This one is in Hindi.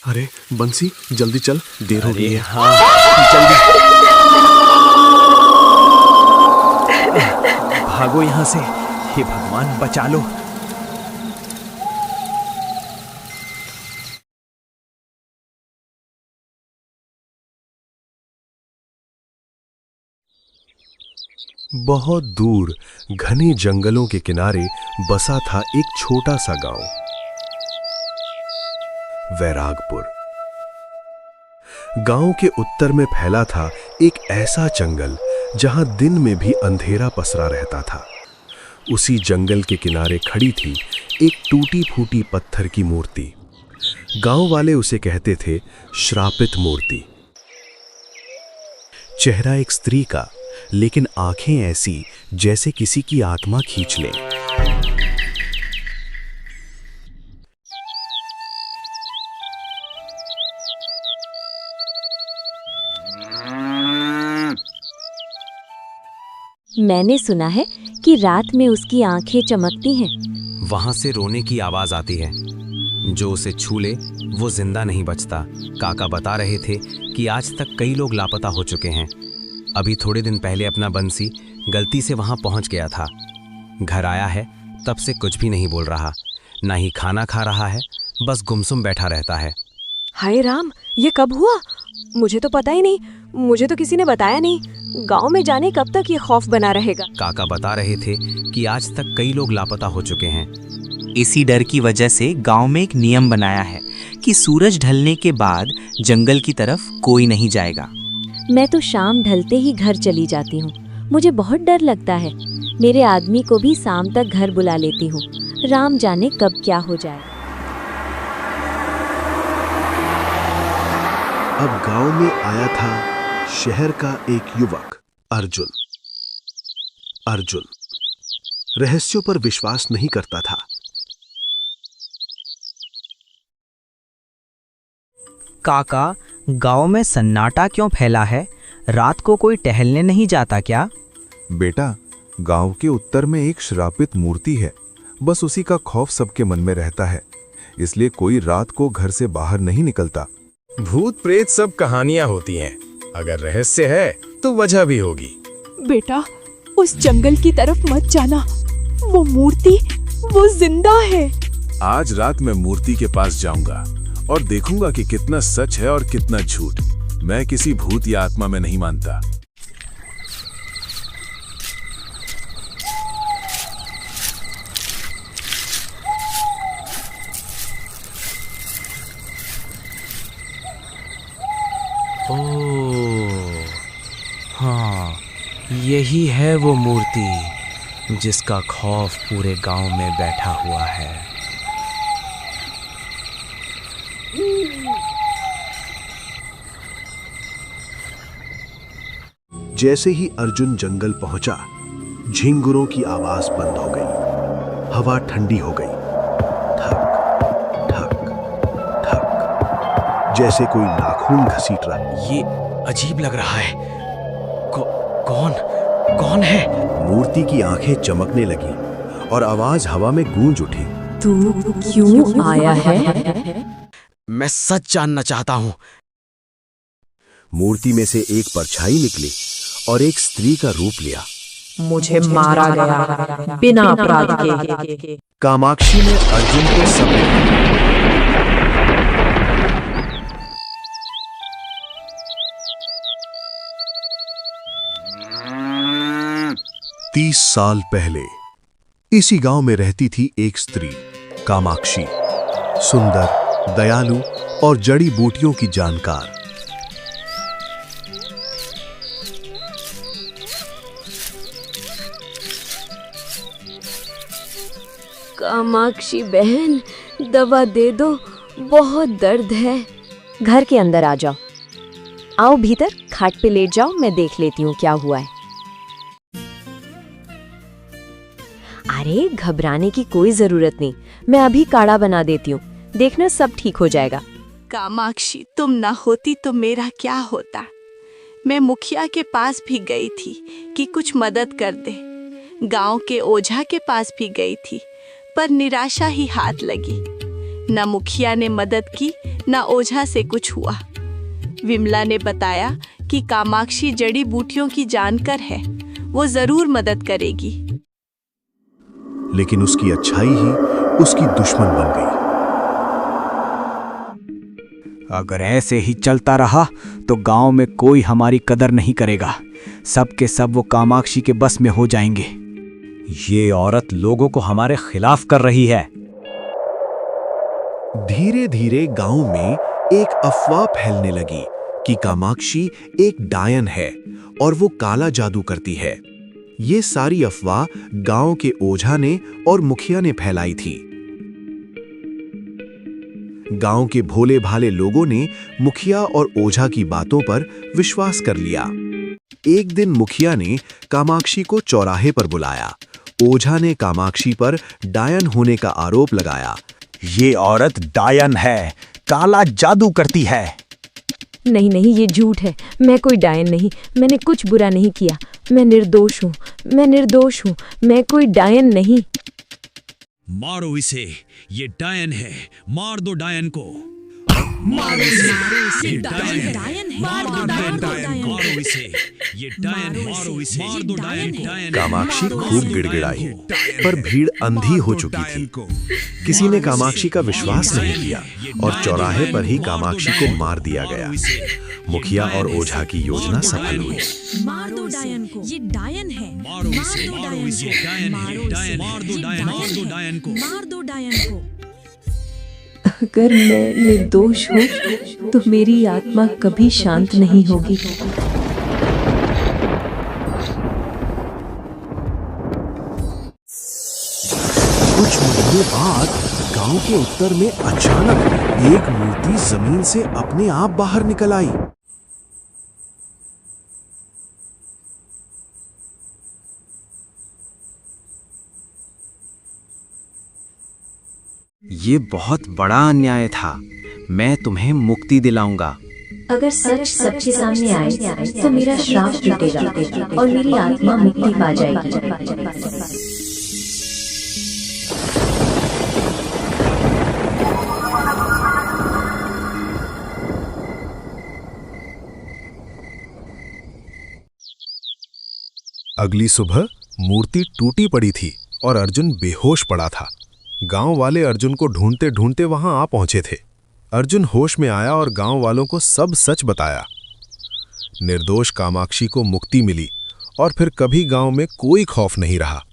अरे बंसी, जल्दी चल, देर हो गई है। हाँ, जल्दी भागो यहाँ से। हे भगवान, बचा लो। बहुत दूर घने जंगलों के किनारे बसा था एक छोटा सा गांव, वैरागपुर। गांव के उत्तर में फैला था एक ऐसा जंगल जहां दिन में भी अंधेरा पसरा रहता था। उसी जंगल के किनारे खड़ी थी एक टूटी फूटी पत्थर की मूर्ति। गांव वाले उसे कहते थे श्रापित मूर्ति। चेहरा एक स्त्री का, लेकिन आंखें ऐसी जैसे किसी की आत्मा खींच ले। मैंने सुना है कि रात में उसकी आंखें चमकती हैं। वहां से रोने की आवाज आती है। जो उसे छू ले वो जिंदा नहीं बचता। काका बता रहे थे कि आज तक कई लोग लापता हो चुके हैं। अभी थोड़े दिन पहले अपना बंसी गलती से वहां पहुंच गया था। घर आया है तब से कुछ भी नहीं बोल रहा, ना ही खाना खा रहा है, बस गुमसुम बैठा रहता है। हाय राम, ये कब हुआ? मुझे तो पता ही नहीं, मुझे तो किसी ने बताया नहीं। गांव में जाने कब तक ये खौफ बना रहेगा। काका बता रहे थे कि आज तक कई लोग लापता हो चुके हैं। इसी डर की वजह से गांव में एक नियम बनाया है कि सूरज ढलने के बाद जंगल की तरफ कोई नहीं जाएगा। मैं तो शाम ढलते ही घर चली जाती हूँ। मुझे बहुत डर लगता है। मेरे आदमी को भी शाम तक घर बुला लेती हूँ। राम जाने कब क्या हो जाए। अब गांव में आया था शहर का एक युवक, अर्जुन। अर्जुन रहस्यों पर विश्वास नहीं करता था। काका, गांव में सन्नाटा क्यों फैला है? रात को कोई टहलने नहीं जाता क्या? बेटा, गांव के उत्तर में एक श्रापित मूर्ति है। बस उसी का खौफ सबके मन में रहता है, इसलिए कोई रात को घर से बाहर नहीं निकलता। भूत प्रेत सब कहानियां होती हैं। अगर रहस्य है तो वजह भी होगी। बेटा, उस जंगल की तरफ मत जाना। वो मूर्ति, वो जिंदा है। आज रात मैं मूर्ति के पास जाऊंगा और देखूंगा कि कितना सच है और कितना झूठ। मैं किसी भूत या आत्मा में नहीं मानता। ओह, हाँ, यही है वो मूर्ति जिसका खौफ पूरे गांव में बैठा हुआ है। जैसे ही अर्जुन जंगल पहुंचा, झिंगुरों की आवाज बंद हो गई। हवा ठंडी हो गई। ठक ठक ठक, जैसे कोई नाखून घसीट रहा। ये अजीब लग रहा है। कौन है? मूर्ति की आंखें चमकने लगी और आवाज हवा में गूंज उठी। तू क्यों आया है? मैं सच जानना चाहता हूँ। मूर्ति में से एक परछाई निकली और एक स्त्री का रूप लिया। मुझे मारा गया बिना अपराध के। कामाक्षी ने अर्जुन को समेटा। 30 साल पहले इसी गांव में रहती थी एक स्त्री, कामाक्षी। सुंदर, दयालु और जड़ी बूटियों की जानकार। कामाक्षी बहन, दवा दे दो, बहुत दर्द है। घर के अंदर आ जाओ। आओ भीतर, खाट पे लेट जाओ, मैं देख लेती हूँ क्या हुआ है। अरे घबराने की कोई जरूरत नहीं, मैं अभी काढ़ा बना देती हूँ, देखना सब ठीक हो जाएगा। कामाक्षी, तुम ना होती तो मेरा क्या होता। मैं मुखिया के पास भी गई थी कि कुछ मदद कर दे। गांव के ओझा के पास भी गई थी, पर निराशा ही हाथ लगी। न मुखिया ने मदद की, न ओझा से कुछ हुआ। विमला ने बताया कि कामाक्षी जड़ी बूटियों की जानकर है, वो जरूर मदद करेगी। लेकिन उसकी अच्छाई ही उसकी दुश्मन बन गई। अगर ऐसे ही चलता रहा तो गांव में कोई हमारी कदर नहीं करेगा। सब के सब वो कामाक्षी के बस में हो जाएंगे। ये औरत लोगों को हमारे खिलाफ कर रही है। धीरे धीरे गांव में एक अफवाह फैलने लगी कि कामाक्षी एक डायन है और वो काला जादू करती है। ये सारी अफवाह गांव के ओझा ने और मुखिया ने फैलाई थी। गांव के भोले भाले लोगों ने मुखिया और ओझा की बातों पर विश्वास कर लिया। एक दिन मुखिया ने कामाक्षी को चौराहे पर बुलाया। ओझा ने कामाक्षी पर डायन होने का आरोप लगाया। ये औरत डायन है, काला जादू करती है। नहीं नहीं, ये झूठ है। मैं कोई डायन नहीं, मैंने कुछ बुरा नहीं किया। मैं निर्दोष हूँ, मैं निर्दोष हूँ, मैं कोई डायन नहीं। मारो इसे, ये डायन है, मार दो डायन को। मारो इसे, ये डायन है, मार दो डायन को, मारो इसे, ये डायन है, मारो इसे, मार दो डायन को। कामाक्षी खूब गिड़गिड़ाई, पर भीड़ अंधी हो चुकी थी। किसी ने कामाक्षी का विश्वास नहीं किया और चौराहे पर ही कामाक्षी को मार दिया गया। मुखिया और ओझा की योजना सफल हुई। मार दो डायन को, ये डायन है, मारो इसे, मारो इसे, डायन है, डायन, मार दो डायन, मार दो डायन को, मार दो डायन को। अगर मैं निर्दोष हूँ तो मेरी आत्मा कभी शांत नहीं होगी। कुछ महीने बाद गांव के उत्तर में अचानक एक मूर्ति जमीन से अपने आप बाहर निकल आई। ये बहुत बड़ा अन्याय था। मैं तुम्हें मुक्ति दिलाऊंगा। अगर सच सबके सामने आए तो मेरा श्राप टूटेगा और मेरी आत्मा मुक्ति पा जाएगी। अगली सुबह मूर्ति टूटी पड़ी थी और अर्जुन बेहोश पड़ा था। गांव वाले अर्जुन को ढूंढते ढूंढते वहां आ पहुंचे थे। अर्जुन होश में आया और गांव वालों को सब सच बताया। निर्दोष कामाक्षी को मुक्ति मिली और फिर कभी गांव में कोई खौफ नहीं रहा।